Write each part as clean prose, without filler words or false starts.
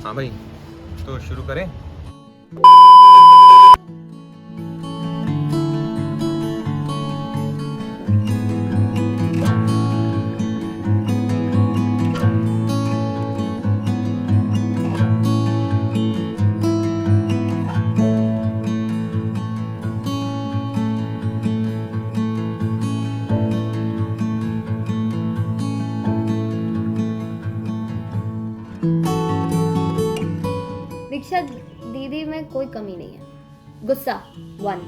हाँ भाई, तो शुरू करें। दीक्षा दीदी में कोई कमी नहीं है। गुस्सा 1,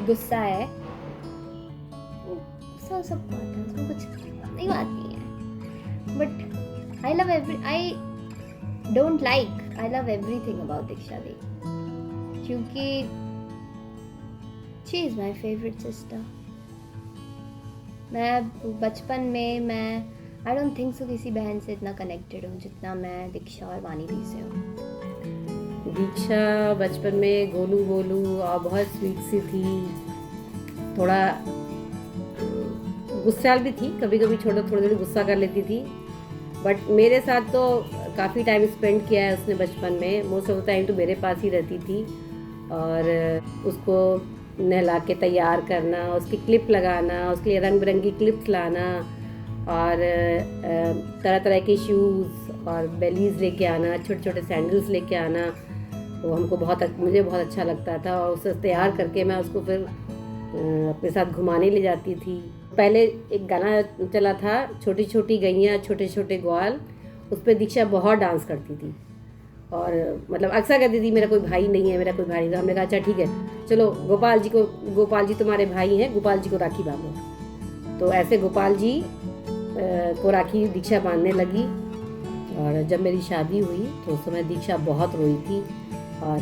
गुस्सा है, गुस्सा सबको आता है, उसमें कुछ नई बात नहीं है। But I love everything about Diksha di, क्योंकि she is my favourite sister. मैं बचपन में आई डोंट थिंक सो किसी बहन से इतना कनेक्टेड हूँ जितना मैं दीक्षा और वानी दी से हूँ। दीक्षा बचपन में गोलू गोलू और बहुत स्वीट सी थी, थोड़ा गुस्सैल भी थी, कभी कभी थोड़ी देर गुस्सा कर लेती थी। बट मेरे साथ तो काफ़ी टाइम स्पेंड किया है उसने बचपन में। मोस्ट ऑफ द टाइम तो मेरे पास ही रहती थी, और उसको नहला के तैयार करना, उसकी क्लिप लगाना, उसके लिए रंग बिरंगी क्लिप्स लाना, और तरह तरह के शूज़ और बेलीज़ लेके आना, छोटे छोटे सैंडल्स लेके आना। वो मुझे बहुत अच्छा लगता था, और उसे तैयार करके मैं उसको फिर अपने साथ घुमाने ले जाती थी। पहले एक गाना चला था, छोटी छोटी गैयाँ छोटे छोटे ग्वाल, उस पर दीक्षा बहुत डांस करती थी, और मतलब अक्सर कहती थी मेरा कोई भाई नहीं है, मेरा कोई भाई नहीं। तो हमने कहा अच्छा ठीक है, चलो गोपाल जी तुम्हारे भाई हैं, गोपाल जी को राखी बांधो। तो ऐसे गोपाल जी को राखी दीक्षा बांधने लगी। और जब मेरी शादी हुई तो उस समय दीक्षा बहुत रोई थी, और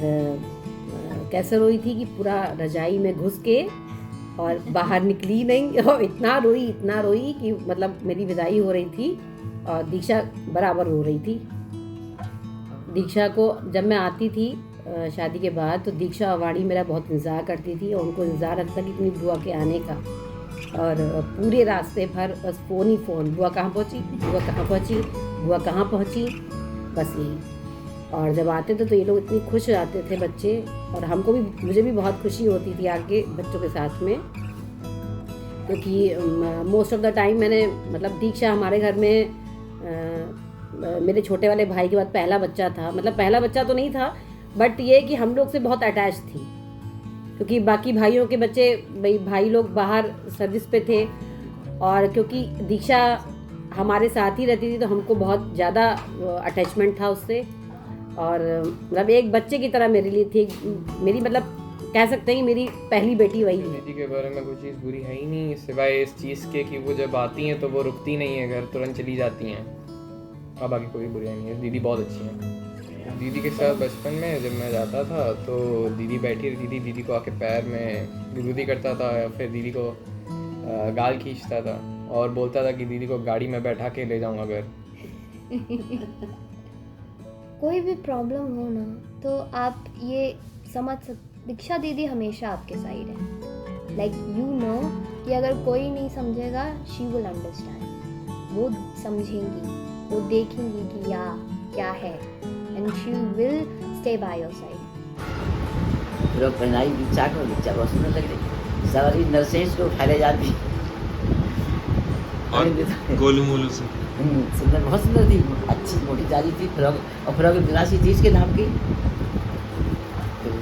कैसे रोई थी कि पूरा रजाई में घुस के और बाहर निकली नहीं, और इतना रोई कि मतलब मेरी विदाई हो रही थी और दीक्षा बराबर रो रही थी। दीक्षा को जब मैं आती थी शादी के बाद, तो दीक्षा और वाणी मेरा बहुत इंतज़ार करती थी, और उनको इंतज़ार रहता था कि अपनी बुआ के आने का। और पूरे रास्ते भर बस फ़ोन ही फ़ोन, बुआ कहाँ पहुँची, बुआ कहाँ पहुँची, बुआ कहाँ पहुँची, बस यही। और जब आते थे तो ये लोग इतनी खुश हो जाते थे बच्चे, और मुझे भी बहुत खुशी होती थी आके बच्चों के साथ में, क्योंकि मोस्ट ऑफ द टाइम मैंने मतलब दीक्षा हमारे घर में मेरे छोटे वाले भाई के बाद पहला बच्चा था। मतलब पहला बच्चा तो नहीं था, बट ये कि हम लोग से बहुत अटैच थी, क्योंकि बाकी भाइयों के बच्चे भाई लोग बाहर सर्विस पे थे, और क्योंकि दीक्षा हमारे साथ ही रहती थी तो हमको बहुत ज़्यादा अटैचमेंट था उससे। और मतलब एक बच्चे की तरह मेरे लिए थी, मेरी मतलब कह सकते हैं कि मेरी पहली बेटी वही है। दीदी के बारे में कोई चीज़ बुरी है ही नहीं, सिवाय इस चीज़ के कि वो जब आती हैं तो वो रुकती नहीं है, घर तुरंत चली जाती हैं। अब बाकी कोई बुराई नहीं है, दीदी बहुत अच्छी है। दीदी के साथ बचपन में जब मैं जाता था तो दीदी बैठी रहती थी, दीदी को आके पैर में गुदगुदी करता था, या फिर दीदी को गाल खींचता था और बोलता था कि दीदी को गाड़ी में बैठा के ले जाऊंगा घर। कोई भी प्रॉब्लम हो ना तो आप ये समझ दीक्षा दीदी हमेशा आपके साइड है। लाइक यू नो कि अगर कोई नहीं समझेगा, शी विल अंडरस्टैंड, वो समझेंगी, वो देखेंगी कि क्या है, and she will stay by your side. लोग पहनाई दीक्षा को, दीक्षा बहुत सुंदर लग रही, सारी नर्सेज को उठाए जाती और गोलू मोलू से सुंदर, बहुत सुंदर थी, अच्छी मोटी जाली थी, फ्रॉक बिलासी थी इसके नाम की। तो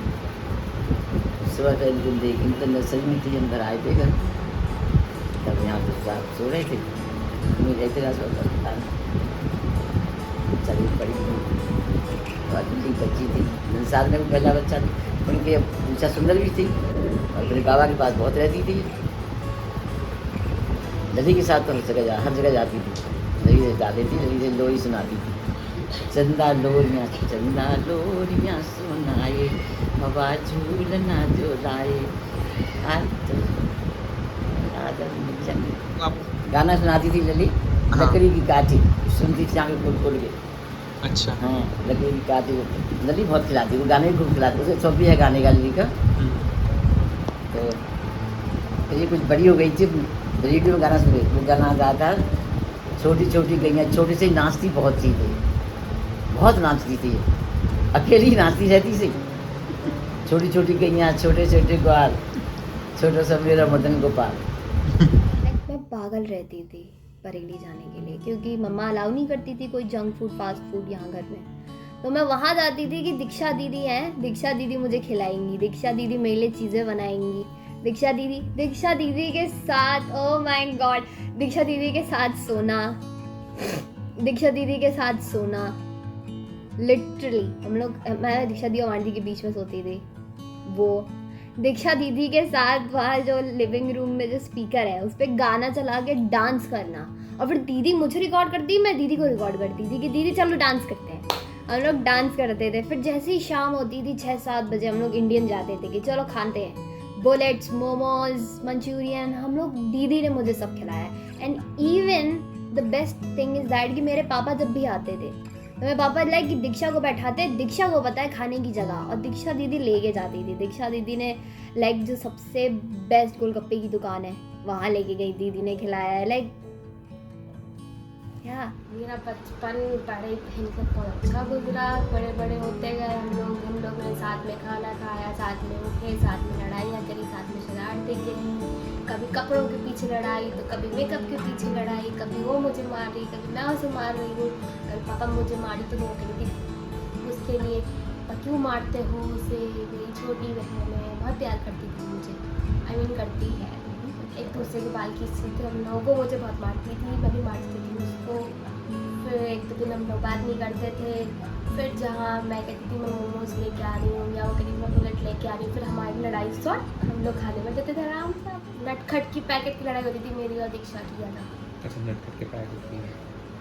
सुबह पहले दिन देखी तो नर्सरी में थी, अंदर आए थे घर, तब यहाँ पे सो रहे थे, रहते रहा चली बड़ी बच्ची थी, साथ में पहला बच्चा थी, उनके दीक्षा सुंदर भी थी, और फिर बाबा के पास बहुत रहती थी। लली के साथ तो हर जगह जाती थी, लली गा देती, लली से लोरी सुनाती थी, चंदा लोरियाँ सुनाए, हवा झूलना जो लाए, गाना सुनाती थी लली। लकड़ी की काठी सुनती थी आगे खोल के। अच्छा, हाँ, लकड़ी की काठी लली बहुत खिलाती, वो गाने भी खूब खिलाती, उसे शौक भी है गाने का लली का। तो ये कुछ बड़ी हो गई थी, रेडियो में गाना सुन रही, वो गाना गाता, छोटी छोटी गैया छोटी से नाचती बहुत थी, बहुत नाचती थी, अकेली ही नाचती रहती थी। छोटी छोटी गैया, छोटे छोटे ग्वाल, छोटा सा मेरा मदन गोपाल। मैं पागल रहती थी बरेली जाने के लिए, क्योंकि मम्मा अलाउ नहीं करती थी कोई जंक फूड फास्ट फूड यहाँ घर में। तो मैं वहाँ जाती थी कि दीक्षा दीदी हैं, दीक्षा दीदी मुझे खिलाएंगी, दीक्षा दीदी मेरे लिए चीज़ें बनाएंगी, दीक्षा दीदी के साथ, ओह माय गॉड, दीक्षा दीदी के साथ सोना, दीक्षा दीदी के साथ सोना। लिटरली हम लोग, मैं दीक्षा दी और आंटी के बीच में सोती थी। वो दीक्षा दीदी के साथ वहाँ जो लिविंग रूम में जो स्पीकर है उस पर गाना चला के डांस करना, और फिर दीदी मुझे रिकॉर्ड करती, मैं दीदी को रिकॉर्ड करती थी कि दीदी चलो डांस करते हैं। हम लोग डांस करते थे। फिर जैसे ही शाम होती थी 6-7 बजे हम लोग इंडियन जाते थे कि चलो खाते हैं, बुलेट्स, मोमोज, मंचूरियन, हम लोग, दीदी ने मुझे सब खिलाया। And even the best thing is that कि मेरे पापा जब भी आते थे तो मेरे पापा लाइक कि दीक्षा को बैठाते, दीक्षा को पता है खाने की जगह, और दीक्षा दीदी लेके जाती थी। दीक्षा दीदी ने लाइक जो सबसे बेस्ट गोलगप्पे की दुकान है वहाँ लेके गई, दीदी ने खिलाया है। लाइक या मेरा बचपन बड़े बहन से बहुत अच्छा गुजरा। बड़े बड़े होते गए हम लोग ने साथ में खाना खाया, साथ में उठे, साथ में लड़ाइयाँ करी, साथ में शरारतें करी, कभी कपड़ों के पीछे लड़ाई तो कभी मेकअप के पीछे लड़ाई, कभी वो मुझे मार रही, कभी मैं उसे मार रही हूँ, कभी पापा मुझे मारी तो वो कहती उसके लिए क्यों मारते हो उसे, मेरी छोटी बहन है, बहुत प्यार करती थी मुझे, आई मीन करती है। एक दूसरे के बाल खींचते थे हम लोग, वो मुझे बहुत मारती थी, मैं भी मारती थी उसको। फिर एक दो दिन हम लोग बात नहीं करते थे। फिर जहाँ मैं कहती थी मैं मोमोज लेके आ रही हूँ या वो कहती थी मैं बुलेट लेके आ रही हूँ, फिर हमारी लड़ाई सॉर्ट, हम लोग खाने में देते थे आराम से। नटखट की पैकेट की लड़ाई होती थी मेरी और दीक्षा की ज़्यादा। अच्छा, नटखट के पैकेट की।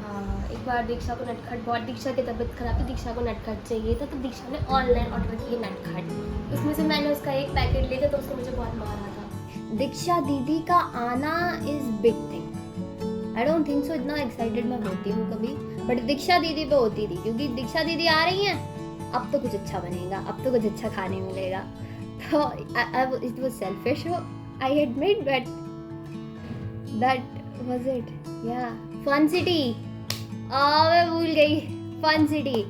हाँ, एक बार दीक्षा को नटखट, बहुत दीक्षा की तबीयत खराब थी, दीक्षा को नटखट चाहिए था, तो दीक्षा ने ऑनलाइन ऑर्डर किए नटखट। उसमें से मैंने उसका एक पैकेट लिया तो उसने मुझे बहुत मारा था। दीक्षा दीदी का आना is big thing. I don't think so इतना एक्साइटेड मैं होती हूँ कभी, बट दीक्षा दीदी पे होती थी, क्योंकि दीक्षा दीदी आ रही हैं, अब तो कुछ अच्छा बनेगा, अब तो कुछ अच्छा खाने मिलेगा। तो it was selfish, I admit, but that was it. या फन सिटी, मैं भूल गई, फन सिटी।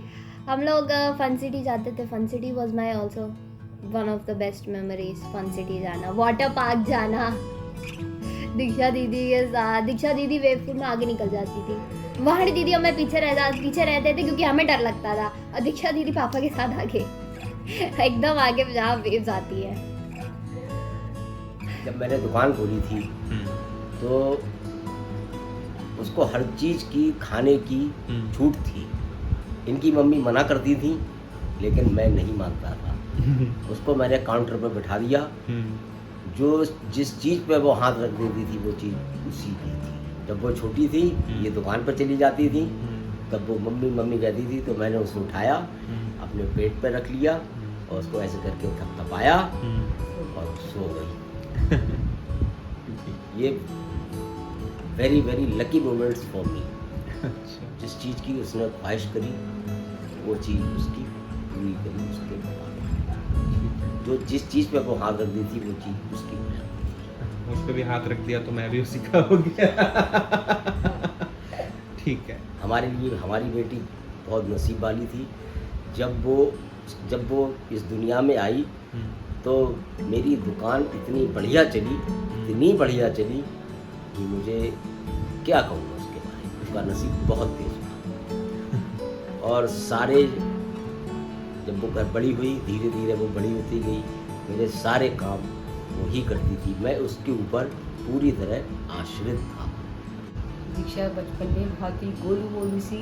हम लोग फन सिटी जाते थे, fun city was my also one of the best memories. Fun city जाना, वाटर पार्क जाना दीक्षा दीदी के साथ। दीक्षा दीदी वेव पूल में आगे निकल जाती थी, वहाँ दीदी और मैं पीछे रहते थे क्योंकि हमें डर लगता था, और दीक्षा दीदी पापा के साथ आगे एकदम आगे जहाँ वेव्स आती है। जब मैंने दुकान खोली थी तो उसको हर चीज़ की खाने की छूट थी। इनकी मम्मी मना करती थी लेकिन मैं नहीं मानता था। उसको मैंने काउंटर पर बैठा दिया, जो जिस चीज़ पे वो हाथ रख देती थी वो चीज़ उसी की थी। जब वो छोटी थी ये दुकान पर चली जाती थी, तब वो मम्मी मम्मी कहती थी, तो मैंने उसको उठाया, अपने पेट पे रख लिया और उसको ऐसे करके थपथपाया और सो गई। ये very very lucky moments for me. जिस चीज़ की उसने ख्वाहिश करी वो चीज़ उसकी पूरी करी उसके बाद। जो जिस चीज़ पे वो हाथ रख दी थी वो चीज़ उसकी। उस पे भी हाथ रख दिया तो मैं भी उसी का हो गया। ठीक है। हमारे लिए हमारी बेटी बहुत नसीब वाली थी। जब वो इस दुनिया में आई तो मेरी दुकान इतनी बढ़िया चली कि मुझे क्या कहूँगा उसके बारे में। उसका नसीब बहुत तेज था। और सारे जब वो घर बड़ी हुई, धीरे धीरे वो बड़ी होती गई, मेरे सारे काम वो ही करती थी, मैं उसके ऊपर पूरी तरह आश्रित था। दीक्षा बचपन में बहुत ही गोलू गोलू सी,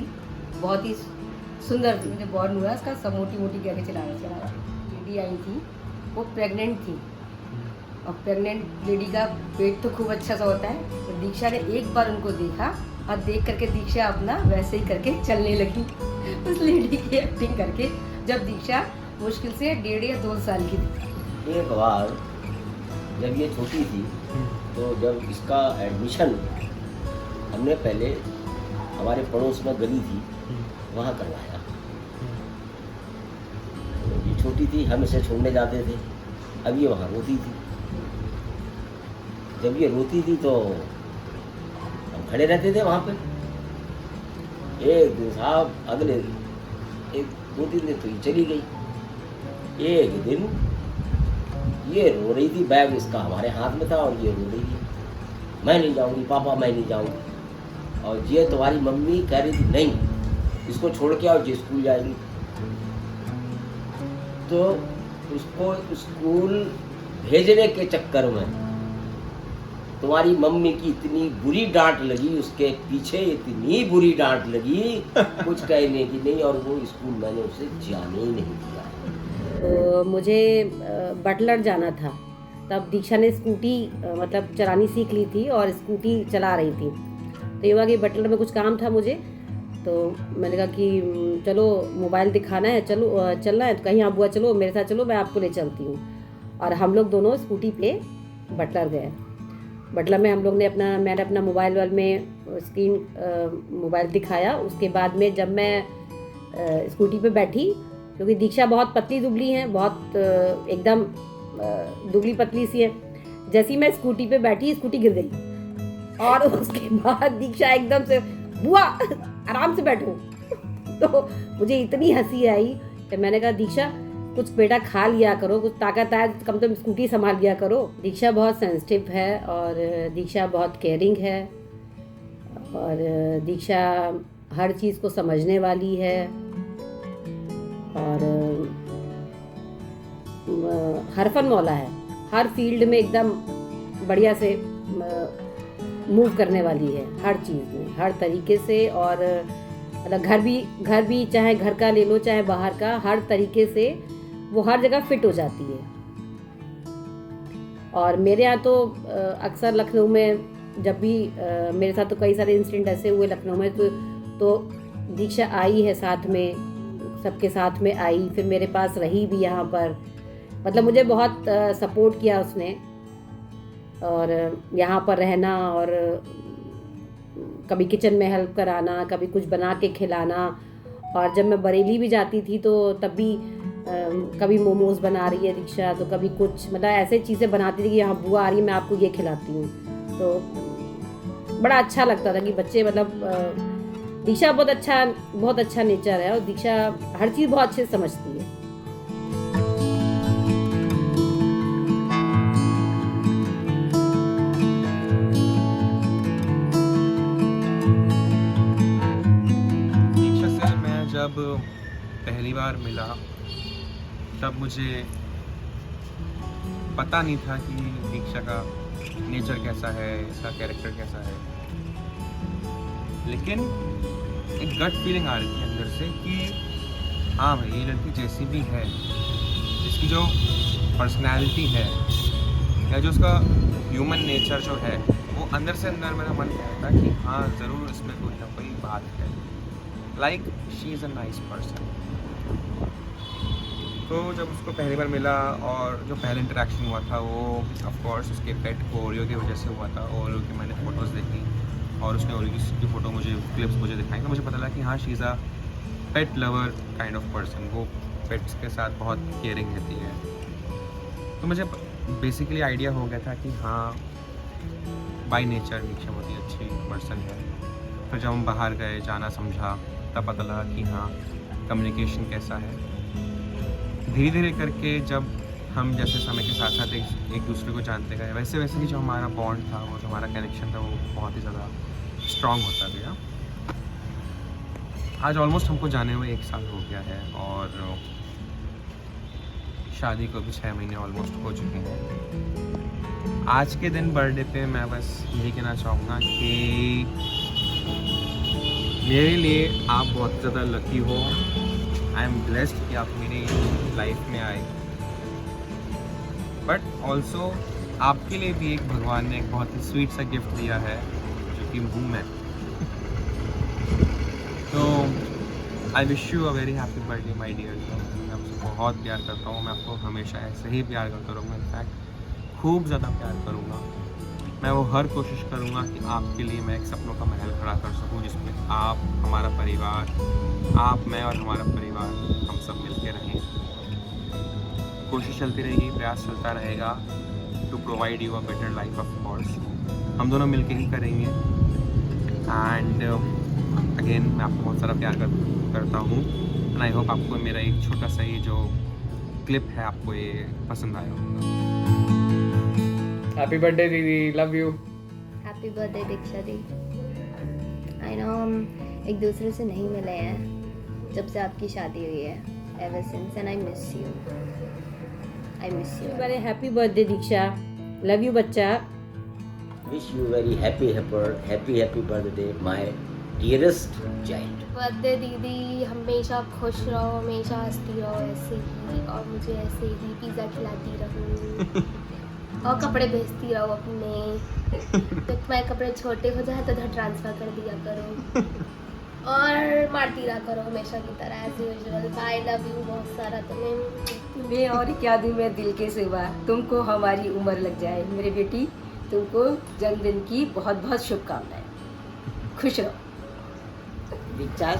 बहुत ही सुंदर थी। मुझे बहुत हुआ उसका सब मोटी मोटी करके चलाया। लेडी आई थी, वो प्रेग्नेंट थी, और प्रेग्नेंट लेडी का पेट तो खूब अच्छा सा होता है। तो दीक्षा ने एक बार उनको देखा और देख करके दीक्षा अपना वैसे ही करके चलने लगी उस लेडी की एक्टिंग करके, जब दीक्षा मुश्किल से 1.5 या 2 साल की थी। एक बार जब ये छोटी थी तो जब इसका एडमिशन हमने पहले हमारे पड़ोस में गली थी वहाँ करवाया। तो ये छोटी थी, हम इसे छोड़ने जाते थे, अब ये वहाँ रोती थी। जब ये रोती थी तो हम खड़े रहते थे वहाँ पे। एक दिन साहब अगले दिन 2-3 दिन तो ये चली गई। एक दिन ये रो रही थी, बैग इसका हमारे हाथ में था और ये रो रही थी, मैं नहीं जाऊँगी पापा, मैं नहीं जाऊँगी। और ये तुम्हारी मम्मी कह रही थी नहीं, इसको छोड़ के आओ, ये स्कूल जाएगी। तो उसको स्कूल भेजने के चक्कर में तुम्हारी मम्मी की इतनी बुरी डांट लगी, उसके पीछे इतनी बुरी डांट लगी, कुछ कहने की नहीं, और वो स्कूल मैंने उसे जाने ही नहीं दिया। तो मुझे बटलर जाना था, तब दीक्षा ने स्कूटी मतलब चलानी सीख ली थी और स्कूटी चला रही थी। तो ये हुआ कि बटलर में कुछ काम था मुझे, तो मैंने कहा कि चलो मोबाइल दिखाना है, चलो चलना है, तो कहीं आप बुआ चलो मेरे साथ चलो, मैं आपको ले चलती हूँ। और हम लोग दोनों स्कूटी पे बटलर गए। बटलर में हम लोग ने मैंने अपना मोबाइल वाल में स्क्रीन मोबाइल दिखाया। उसके बाद में जब मैं स्कूटी पे बैठी, क्योंकि दीक्षा बहुत पतली दुबली है, बहुत एकदम दुबली पतली सी है, जैसे ही मैं स्कूटी पे बैठी स्कूटी गिर गई। और उसके बाद दीक्षा एकदम से बुआ आराम से बैठो। तो मुझे इतनी हंसी आई कि मैंने कहा दीक्षा कुछ बेटा खा लिया करो, कुछ ताकत आए कम से कम स्कूटी संभाल लिया करो। दीक्षा बहुत सेंसिटिव है और दीक्षा बहुत केयरिंग है और दीक्षा हर चीज़ को समझने वाली है और हरफन मौला है, हर फील्ड में एकदम बढ़िया से मूव करने वाली है, हर चीज़ में हर तरीके से। और मतलब घर भी चाहे घर का ले लो चाहे बाहर का, हर तरीके से वो हर जगह फिट हो जाती है। और मेरे यहाँ तो अक्सर लखनऊ में जब भी मेरे साथ तो कई सारे इंसिडेंट ऐसे हुए लखनऊ में, तो दीक्षा आई है साथ में, सबके साथ में आई, फिर मेरे पास रही भी यहाँ पर, मतलब मुझे बहुत सपोर्ट किया उसने। और यहाँ पर रहना और कभी किचन में हेल्प कराना, कभी कुछ बना के खिलाना। और जब मैं बरेली भी जाती थी तो तब भी कभी मोमोज बना रही है दीक्षा, तो कभी कुछ मतलब ऐसे चीज़ें बनाती थी कि यहाँ बुआ आ रही है मैं आपको ये खिलाती हूँ। तो बड़ा अच्छा लगता था कि बच्चे मतलब दीक्षा बहुत अच्छा नेचर है और दीक्षा हर चीज़ बहुत अच्छे से समझती है। दीक्षा से मैं जब पहली बार मिला तब मुझे पता नहीं था कि दीक्षा का नेचर कैसा है, इसका कैरेक्टर कैसा है, लेकिन एक गट फीलिंग आ रही थी अंदर से कि हाँ भाई ये लड़की जैसी भी है, इसकी जो पर्सनैलिटी है या जो उसका ह्यूमन नेचर जो है, वो अंदर से अंदर मेरा मन कहता कि हाँ ज़रूर इसमें कोई ना कोई बात है, like she is a nice person. तो जब उसको पहली बार मिला और जो पहला इंटरेक्शन हुआ था वो ऑफ कोर्स उसके पेट को ओरियो की वजह से हुआ था। ओरियो की मैंने फ़ोटोज़ देखी और उसने ओरियो की फ़ोटो मुझे क्लिप्स मुझे दिखाई, तो मुझे पता लगा कि हाँ she is a pet lover kind of person, वो पेट्स के साथ बहुत केयरिंग रहती है। तो मुझे बेसिकली आइडिया हो गया था कि हाँ बाय नेचर दीक्षा बहुत ही अच्छी पर्सन है। फिर जब हम बाहर गए, जाना समझा, तब पता लगा कि हाँ कम्युनिकेशन कैसा है। धीरे धीरे करके जब हम जैसे समय के साथ साथ एक दूसरे को जानते गए, वैसे वैसे ही जो हमारा बॉन्ड था, वो जो हमारा कनेक्शन था, वो बहुत ही ज़्यादा स्ट्रॉन्ग होता गया। आज ऑलमोस्ट हमको जाने हुए 1 साल हो गया है और शादी को भी 6 महीने ऑलमोस्ट हो चुके हैं। आज के दिन बर्थडे पे मैं बस यही कहना चाहूँगा कि मेरे लिए आप बहुत ज़्यादा लकी हो। आई एम ब्लेस्ड कि आप मेरी लाइफ में आए, बट ऑल्सो आपके लिए भी एक भगवान ने एक बहुत ही स्वीट सा गिफ्ट दिया है जो कि हूँ मैं। तो I wish you a very happy birthday my dear. मैं आपसे बहुत प्यार करता हूँ, मैं आपको हमेशा ऐसे ही प्यार करता रहूँगा, इनफैक्ट खूब ज़्यादा प्यार करूँगा। मैं वो हर कोशिश करूँगा कि आपके लिए मैं एक सपनों का महल खड़ा कर सकूँ, जिसमें आप, हमारा परिवार, आप, मैं और हमारा परिवार, हम सब मिलके रहें। कोशिश चलती रहेगी, प्रयास चलता रहेगा to provide you a better life. Of course हम दोनों मिलके ही करेंगे। एंड अगेन मैं आपको बहुत सारा प्यार करता हूँ। एंड आई होप आपको मेरा एक छोटा सा ये जो क्लिप है आपको ये पसंद आया होगा। हैप्पी बर्थडे दीदी, love you. Happy birthday Diksha the. I know हम एक दूसरे से नहीं मिले हैं जब से आपकी शादी हुई है, ever since, and I miss you. बड़े happy birthday Diksha, love you बच्चा। Wish you very happy birthday my dearest child. Birthday दीदी, हमेशा खुश रहो, हमेशा हंसती रहो ऐसे ही, और मुझे ऐसे ही पिज़्ज़ा खिलाती रहो और कपड़े भेजती रहो अपने। तो तुम्हारे कपड़े छोटे हो जाए तो उधर ट्रांसफ़र कर दिया करो और मारती रहा करो हमेशा की तरह as usual. I love you बहुत सारा तुम्हें। मैं और क्या दूँ मैं दिल के सिवा, तुमको हमारी उम्र लग जाए मेरी बेटी। तुमको जन्मदिन की बहुत बहुत शुभकामनाएं, खुश रहो। दीक्षा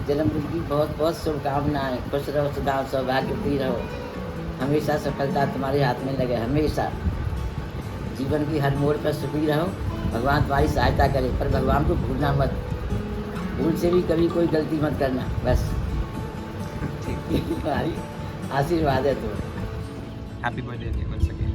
जन्मदिन की बहुत बहुत शुभकामनाएं। खुश रहो, सदा सौभाग्यवती रहो, हमेशा सफलता तुम्हारे हाथ में लगे, हमेशा जीवन की हर मोड़ पर सुखी रहो। भगवान तुम्हारी सहायता करे, पर भगवान को भूलना मत, भूल से भी कभी कोई गलती मत करना, बस तुम्हारी आशीर्वाद है तुम्हें। Happy birthday once again.